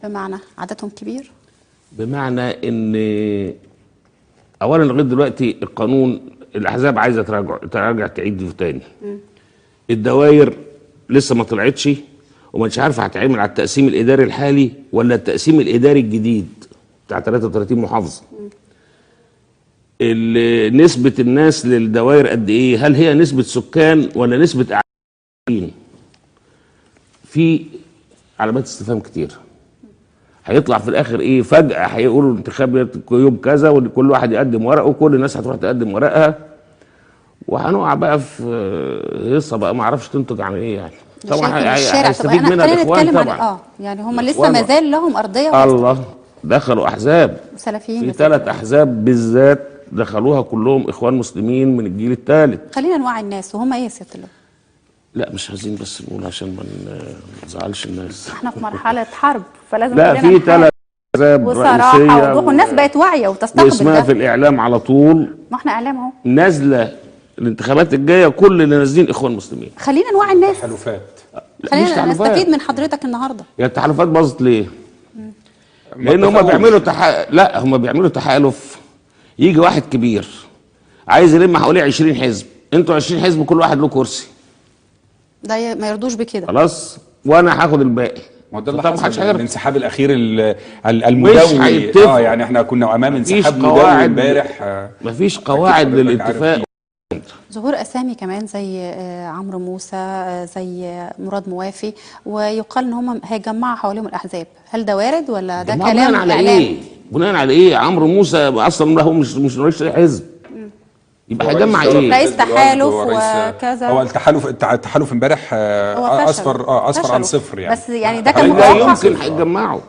بمعنى عددهم كبير؟ بمعنى ان اولا لغايه دلوقتي القانون الاحزاب عايزه تراجع تعيد تاني. الدوائر لسه ما طلعتش ومش عارفه هتعمل على التقسيم الاداري الحالي ولا التقسيم الاداري الجديد بتاع 33 محافظه. نسبة الناس للدوائر قد ايه؟ هل هي نسبة سكان ولا نسبة قاعدين؟ في علامات استفهام كتير. هيطلع في الاخر ايه؟ فجأة هيقولوا الانتخابات يوم كذا وكل واحد يقدم ورقه وكل الناس هتروح تقدم ورقها، وهنقع بقى في هيصه بقى ما اعرفش تنتج عن ايه يعني. طبعا هيستفيد منها الاخوان طبعا. يعني هم لسه ما زال لهم ارضيه. الله، دخلوا احزاب سلفيين في 3 احزاب بالذات دخلوها كلهم اخوان مسلمين من الجيل الثالث. خلينا نوعي الناس. وهم ايه يا سياده اللواء؟ لا مش عايزين بس نقول عشان ما نزعلش الناس. احنا في مرحله حرب فلازم لا في 3 احزاب رئيسيه ووضوح والناس بقت واعيه وتستقبل واسمها في الاعلام على طول. ما احنا اعلام اهو. نازله الانتخابات الجايه كل اللي نازلين اخوان مسلمين. خلينا نوعي الناس. تحالفات. خلينا نستفيد من حضرتك النهارده. يا التحالفات باظت ليه؟ لان هم بيعملوا لا هم بيعملوا تحالف. يجي واحد كبير عايز يلم حواليه 20 حزب، انتوا 20 حزب كل واحد له كرسي. ده ما يرضوش بكده. خلاص وانا هاخد الباقي. ما ده اللي حصل الانسحاب الاخير المدوي. يعني احنا كنا امام انسحاب مدوي امبارح. مفيش قواعد للاتفاق. ظهور اسامي كمان زي عمرو موسى، زي مراد موافي، ويقال ان هم هيجمعوا حواليهم الاحزاب. هل ده وارد ولا ده كلام بناء على ايه؟ بناء على ايه؟ عمرو موسى اصلا هو مش رئيس حزب. يبقى هيجمع ايه؟ رئيس تحالف وكذا. هو التحالف امبارح اصفر عن صفر يعني. بس يعني ده كان لا يمكن هيجمعوا.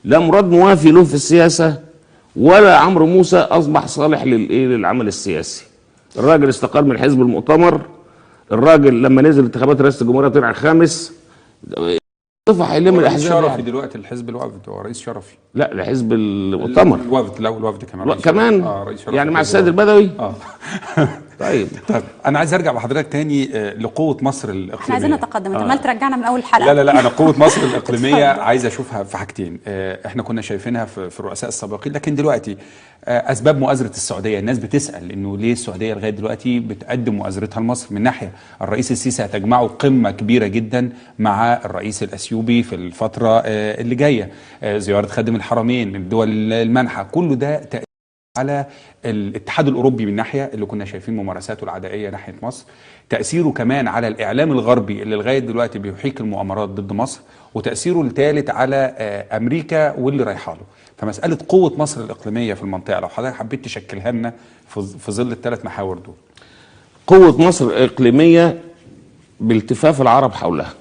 لا مراد موافي له في السياسه ولا عمرو موسى اصبح صالح للعمل السياسي. الراجل استقال من حزب المؤتمر. الراجل لما نزل انتخابات رئاسه الجمهوريه طلع خامس. طفح هيلم الاحزاب. شرفي دلوقتي الحزب الوفد هو رئيس شرفي. لا لحزب المؤتمر. الوفد. لا الوفد كمان كمان يعني مع السيد البدوي. طيب انا عايز ارجع بحضرتك تاني لقوه مصر الاقليميه. احنا عايزين نتقدم. انت عمال ترجعنا من اول الحلقه. لا انا قوه مصر الاقليميه عايز اشوفها في حاجتين. احنا كنا شايفينها في الرؤساء السابقين، لكن دلوقتي اسباب مؤازره السعوديه. الناس بتسال انه ليه السعوديه لغايه دلوقتي بتقدم مؤازرتها لمصر. من ناحيه الرئيس السيسي هتجمعه قمه كبيره جدا مع الرئيس الاثيوبي في الفتره اللي جايه، زياره خادم الحرمين، الدول المانحه، كله ده على الاتحاد الاوروبي من ناحيه اللي كنا شايفين ممارساته العدائيه ناحيه مصر، تاثيره كمان على الاعلام الغربي اللي لغايه دلوقتي بيحيك المؤامرات ضد مصر، وتاثيره الثالث على امريكا واللي رايحه له. فمساله قوه مصر الاقليميه في المنطقه لو حضرتك حبيت تشكلها لنا في ظل ال3 محاور دول. قوه مصر الاقليميه بالتفاف العرب حولها،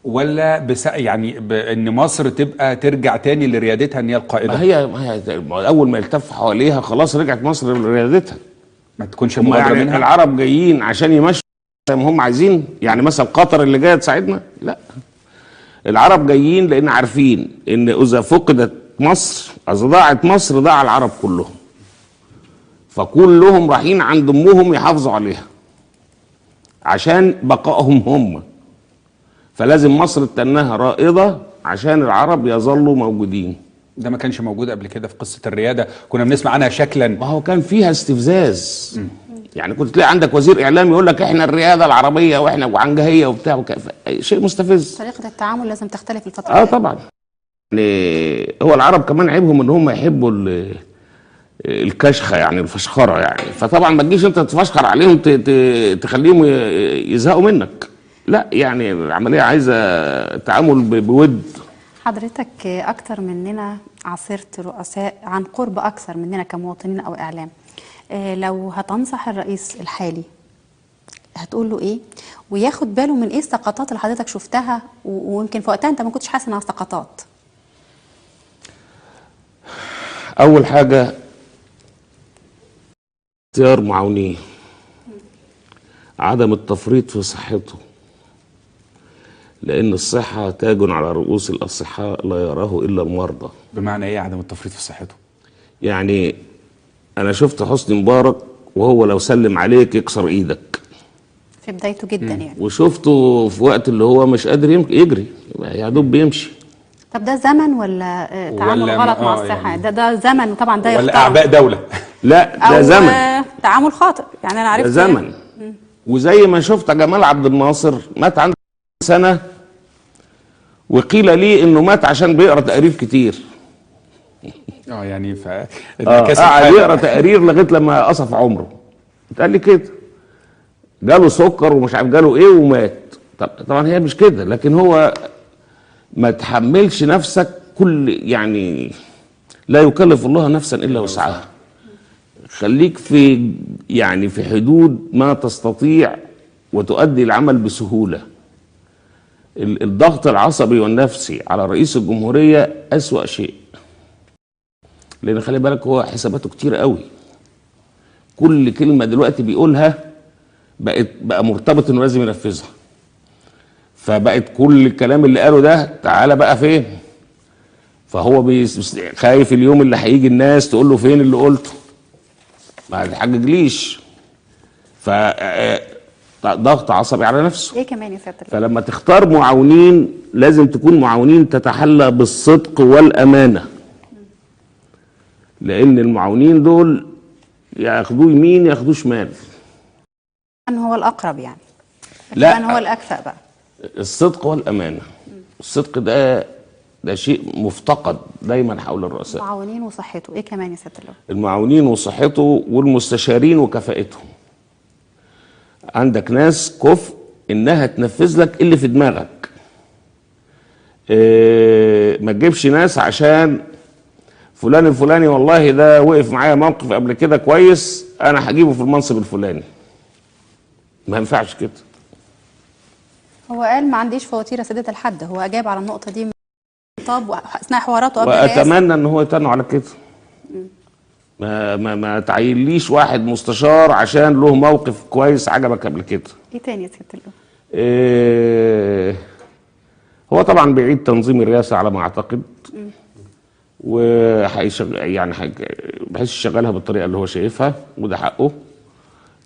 ولا يعني ان مصر تبقى ترجع تاني لريادتها ان هي القائده؟ ما هي اول ما يلتف حواليها خلاص رجعت مصر لريادتها. ما تكونش مبادره يعني منها. العرب جايين عشان يمشوا زي ما هم عايزين. يعني مثلا قطر اللي جايه تساعدنا؟ لا، العرب جايين لان عارفين ان اذا فقدت مصر، اذا ضاعت مصر ضاع العرب كلهم. فكلهم رايحين عند امهم يحافظوا عليها. عشان بقائهم هم. فلازم مصر تنها رائدة عشان العرب يظلوا موجودين. ده ما كانش موجود قبل كده في قصة الريادة، كنا بنسمع عنها شكلا. ما هو كان فيها استفزاز. يعني كنت تلاقي عندك وزير اعلام يقول لك احنا الرياده العربيه واحنا وعنجهيه وبتاع شيء مستفز. طريقة التعامل لازم تختلف الفترة دي. طبعا. يعني هو العرب كمان عيبهم ان هم يحبوا الكشخه، يعني الفشخره يعني. فطبعا ما تجيش انت تفشخر عليهم تخليهم يزهقوا منك. لا، يعني العمليه عايزه تعامل بود. حضرتك أكتر مننا عاصرت رؤساء عن قرب أكثر مننا كمواطنين أو إعلام. لو هتنصح الرئيس الحالي هتقول له إيه؟ وياخد باله من إيه السقطات اللي حضرتك شفتها ويمكن في وقتها أنت ما كنتش حاسس إنها سقطات. أول حاجة اختيار معاونيه، عدم التفريط في صحته، لأن الصحة تاج على رؤوس الأصحاء لا يراه إلا المرضى. بمعنى إيه عدم التفريط في صحته؟ يعني أنا شفت حسني مبارك وهو لو سلم عليك يكسر إيدك في بدايته جدا يعني. وشفته في وقت اللي هو مش قادر يجري، يا دوب بيمشي. طب ده زمن ولا تعامل غلط مع الصحة؟ يعني ده زمن، وطبعا ده ولا أعباء دولة؟ لا، ده زمن. تعامل خاطئ يعني. أنا عرفت ده زمن. وزي ما شفت جمال عبد الناصر مات عنده سنة وقيل لي انه مات عشان بيقرا تقارير كتير. يعني قعد يقرا تقارير لغايه لما قصف عمره. اتقال لي كده، جاله سكر ومش عارف جاله ايه ومات. طبعا هي مش كده، لكن هو ما تحملش نفسك كل، يعني لا يكلف الله نفسا الا وسعها. خليك في، يعني في حدود ما تستطيع وتؤدي العمل بسهوله. الضغط العصبي والنفسي على رئيس الجمهورية أسوأ شيء، لأن خلي بالك هو حساباته كتير قوي. كل كلمة دلوقتي بيقولها بقى مرتبط إنه لازم ينفذها. فبقت كل الكلام اللي قاله ده تعالى بقى فين؟ فهو خايف اليوم اللي هيجي الناس تقول له فين اللي قلته؟ ما تحججليش. ضغط عصبي على نفسه. ايه كمان يا سيادة الرئيس؟ فلما تختار معاونين لازم تكون معاونين تتحلى بالصدق والامانه، لان المعاونين دول ياخدوه يمين ياخدوه شمال. من هو الاقرب يعني؟ لا، من هو الاكفأ بقى؟ الصدق والامانه. الصدق ده شيء مفتقد دايما حول الرؤساء. المعاونين وصحته، ايه كمان يا سيادة الرئيس؟ المعاونين وصحته والمستشارين وكفاءتهم. عندك ناس كفء انها تنفذ لك اللي في دماغك. ما تجيبش ناس عشان فلان الفلاني والله ده وقف معايا موقف قبل كده كويس انا هجيبه في المنصب الفلاني. ما ينفعش كده. هو قال ما عنديش فواتير سداد الحد، هو اجاب على النقطه دي طب اثناء حواراته قبل الرئاسه. واتمنى ان هو يتنوا على كده. ما تعينليش واحد مستشار عشان له موقف كويس عجبك قبل كده. ايه تاني يا سيادة الرئيس؟ هو طبعا بيعيد تنظيم الرئاسه على ما اعتقد. يعني بحيث يشغلها بالطريقه اللي هو شايفها وده حقه.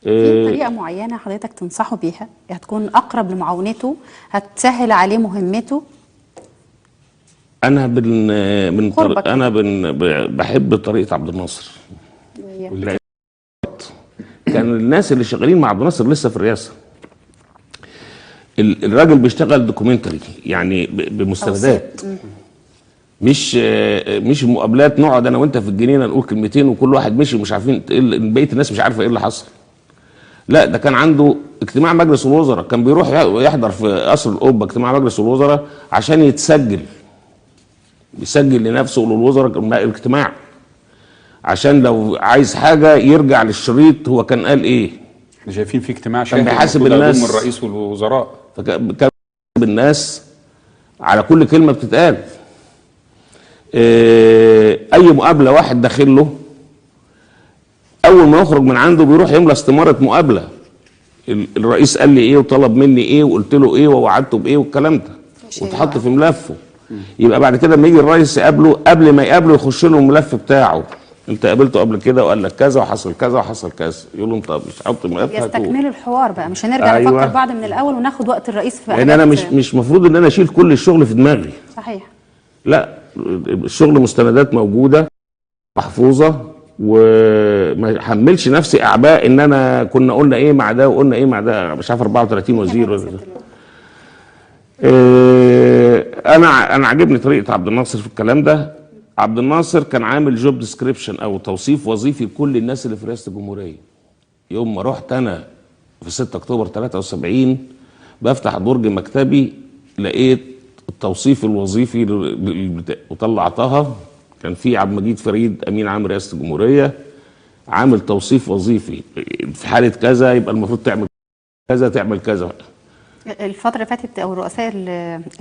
في طريقه معينه حضرتك تنصحه بيها هتكون اقرب لمعاونته، هتسهل عليه مهمته؟ انا بحب طريقه عبد الناصر. كان الناس اللي شغالين مع عبد الناصر لسه في الرئاسه. الراجل بيشتغل دوكيومنتري، يعني بمستندات، مش المقابلات نقعد انا وانت في الجنينه نقول كلمتين وكل واحد مشي ومش عارفين بقيه الناس مش عارفه ايه اللي حصل. لا، ده كان عنده اجتماع مجلس الوزراء، كان بيروح يحضر في قصر القبه اجتماع مجلس الوزراء عشان يسجل لنفسه وللوزراء الاجتماع، عشان لو عايز حاجه يرجع للشريط هو كان قال ايه. شايفين في اجتماع كان بيحاسب الناس من الرئيس والوزراء، فكان بيحاسب الناس على كل كلمه بتتقال. اي مقابله واحد داخل له اول ما يخرج من عنده بيروح يملى استماره مقابله، الرئيس قال لي ايه وطلب مني ايه وقلت له ايه ووعدته بايه والكلام ده، وتحط في ملفه. يبقى بعد كده لما يجي الرئيس يقابله قبل ما يقابله يخش له الملف بتاعه انت قابلته قبل كده وقال لك كذا وحصل كذا وحصل كذا، يقول له انت مش حاطط ملف هاتوه. يستكملوا الحوار بقى، مش هنرجع أيوة. نفكر بعض من الاول وناخد وقت الرئيس في لان انا مش مفروض ان انا اشيل كل الشغل في دماغي. صحيح. لا، الشغل مستندات موجوده محفوظه، وما حملش نفسي اعباء ان انا كنا قلنا ايه مع ده وقلنا ايه مع ده، مش عارف 34 وزير. انا عجبني طريقه عبد الناصر في الكلام ده. عبد الناصر كان عامل جوب ديسكريبشن او توصيف وظيفي لكل الناس اللي في رئاسه الجمهوريه. يوم ما رحت انا في 6 اكتوبر 73 بفتح درج مكتبي لقيت التوصيف الوظيفي وطلعتها. كان في عبد المجيد فريد امين عام رئاسه الجمهوريه عامل توصيف وظيفي في حاله كذا يبقى المفروض تعمل كذا تعمل كذا. الفترة اللي فاتت او الرؤساء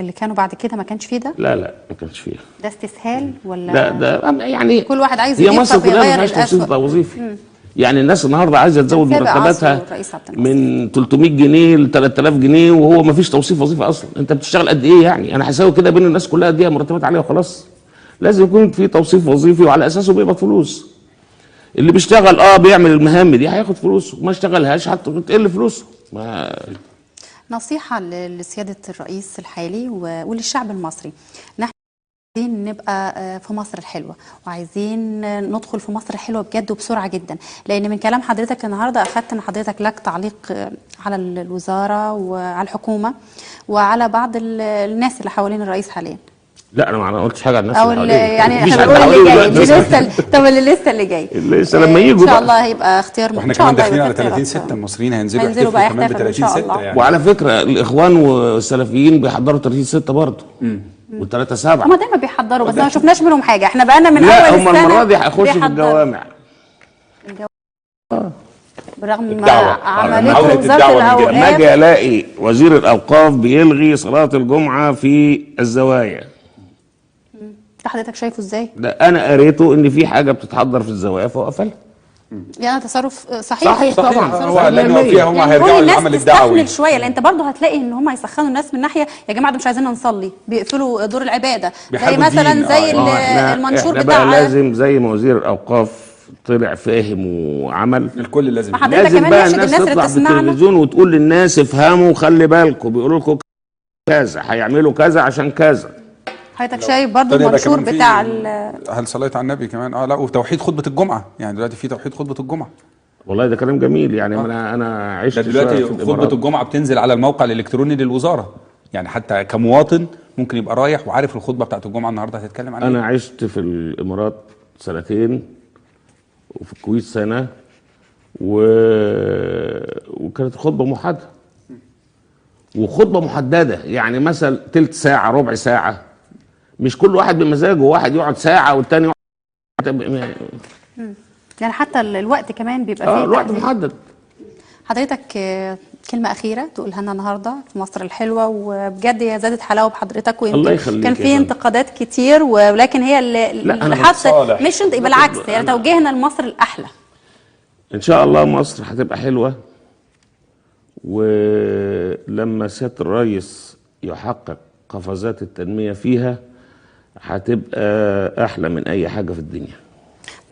اللي كانوا بعد كده ما كانش فيه ده؟ لا ما كانش فيها. ده استسهال ولا؟ لا ده يعني كل واحد عايز هي مصر يغير كلها ما فيهاش توصيف وظيفي. يعني الناس النهارده عايزه تزود مرتباتها من 300 جنيه ل 3000 جنيه وهو ما فيش توصيف وظيفي اصلا. انت بتشتغل قد ايه يعني؟ انا هساوي كده بين الناس كلها اديها مرتبات عاليه وخلاص. لازم يكون في توصيف وظيفي وعلى اساسه بيقبض فلوس. اللي بيشتغل بيعمل المهام دي هياخد فلوسه، ما اشتغلهاش هتقل فلوسه. نصيحة لسيادة الرئيس الحالي وللشعب المصري، نحن عايزين نبقى في مصر الحلوة وعايزين ندخل في مصر الحلوة بجد وبسرعة جدا، لأن من كلام حضرتك النهاردة أخدت أن حضرتك لك تعليق على الوزارة وعلى الحكومة وعلى بعض الناس اللي حوالين الرئيس حاليا. لا انا ما قلتش حاجه عن الناس او يعني احنا بنقول اللي جاي لسه. طب اللي لسه اللي جاي لسه لما يجوا ان شاء الله هيبقى اختيار. واحنا كمان داخلين على 30/6 المصريين هينزلوا بقى كمان ب 30/6 يعني. وعلى فكره الاخوان والسلفيين بيحضروا 30/6 برضه و3/7. هم دايما بيحضروا بس ما شفناش منهم حاجه. احنا بقالنا من اول لا السنه هم المره دي هيخشوا في الجوامع. برغم ما عملته وزاره الاوقاف. لما اجي الاقي وزير الاوقاف بيلغي صلاه الجمعه في الزوايا. حضرتك شايفه ازاي؟ ده انا قريته ان في حاجه بتتحضر في الزوايا فوقفلها. يعني تصرف صحيح طبعا. هو لانه فيها هم هيرجعوا للعمل الدعوي. تستحمل شويه، لان انت برضه هتلاقي ان هم يسخنوا الناس من ناحيه يا جماعه ده مش عايزيننا نصلي، بيقفلوا دور العباده زي مثلا زي المنشور بتاع. بقى لازم زي ما وزير الاوقاف طلع فاهم وعمل، الكل لازم بقى الناس تطلع في التلفزيون وتقول للناس افهموا وخلي بالكم بيقولوا لكم كذا هيعملوا كذا عشان كذا. حضرتك شايف برضه المنشور بتاع هل صليت على النبي كمان لا وتوحيد خطبه الجمعه، يعني دلوقتي في توحيد خطبه الجمعه. والله ده كلام جميل يعني. انا عشت دلوقتي خطبه الجمعه بتنزل على الموقع الالكتروني للوزاره، يعني حتى كمواطن ممكن يبقى رايح وعارف الخطبه بتاعت الجمعه النهارده هتتكلم عن ايه. انا عشت في الامارات 2 سنين وفي الكويت سنه وكانت خطبه محدده وخطبه محدده، يعني مثلا تلت ساعه ربع ساعه، مش كل واحد بمزاجه، واحد يقعد ساعه والتاني يقعد يعني حتى الوقت كمان بيبقى فيه الوقت محدد. حضرتك كلمة أخيرة تقولها لنا النهارده في مصر الحلوة، وبجد هي زادت حلاوة بحضرتك، ويمكن كان في انتقادات كتير ولكن هي اللي حتى مش انت بالعكس يعني توجيهنا لمصر الأحلى. إن شاء الله مصر هتبقى حلوة، ولما سيادة الرئيس يحقق قفزات التنمية فيها هتبقى أحلى من أي حاجة في الدنيا.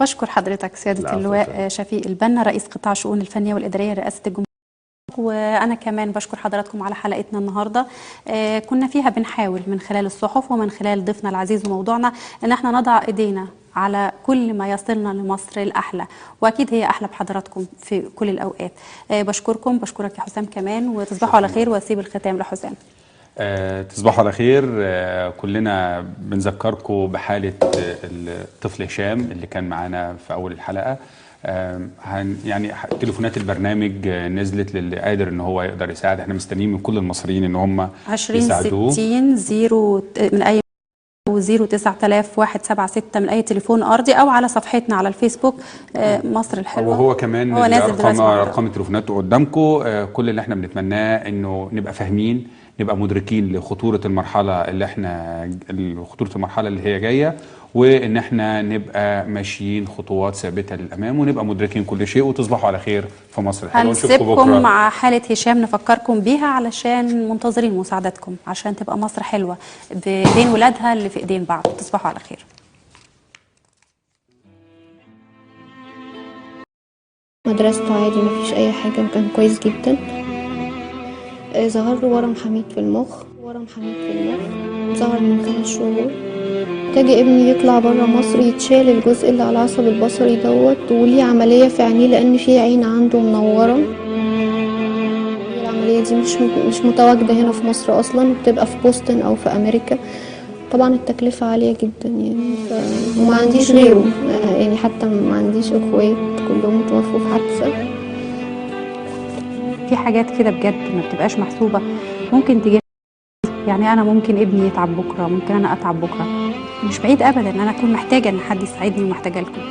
بشكر حضرتك سيادة اللواء شفيق البنا رئيس قطاع الشؤون الفنية والإدارية رئاسة الجمهورية. وأنا كمان بشكر حضراتكم على حلقتنا النهاردة. كنا فيها بنحاول من خلال الصحف ومن خلال ضيفنا العزيز وموضوعنا ان احنا نضع ايدينا على كل ما يصلنا لمصر الأحلى، وأكيد هي أحلى بحضراتكم في كل الأوقات. بشكركم، بشكرك يا حسام كمان، وتصبحوا على خير، وأسيب الختام لحسام. تصبحوا على خير. كلنا بنذكركم بحالة الطفل هشام اللي كان معانا في أول الحلقة. يعني تليفونات البرنامج نزلت للي قادر ان هو يقدر يساعد. احنا مستنيين من كل المصريين ان هم 2060 0 من اي 0900176 من اي تليفون ارضي او على صفحتنا على الفيسبوك مصر الحلوه. وهو كمان ارقام التليفونات قدامكم. كل اللي احنا بنتمناه انه نبقى فاهمين، نبقى مدركين لخطوره المرحله اللي هي جايه، وان احنا نبقى ماشيين خطوات ثابته للامام، ونبقى مدركين كل شيء. وتصبحوا على خير في مصر الحلوه. ونشوفكم بكره مع حاله هشام نفكركم بيها علشان منتظرين مساعدتكم عشان تبقى مصر حلوه بين ولادها اللي في ايدين بعض. تصبحوا على خير. مدرسته عادي، مفيش اي حاجة، وكان كويس جدا. ظهر له ورم حميد في المخ، ظهر من 5 شهور. محتاج ابني يطلع برا مصر، يتشال الجزء اللي على العصب البصري دوت، وليه عملية في عينيه لان في عين عنده منورة. العملية دي مش متواجدة هنا في مصر اصلا، بتبقى في بوسطن او في امريكا. طبعا التكلفة عالية جدا يعني، وما عنديش غيره يعني، حتى ما عنديش اخوات، كلهم توفوا في حادثة. في حاجات كده بجد ما بتبقاش محسوبة ممكن تجي، يعني انا ممكن ابني يتعب بكرة، ممكن انا اتعب بكرة، مش بعيد ابدا ان انا اكون محتاجة ان حد يساعدني ومحتاجة لكم.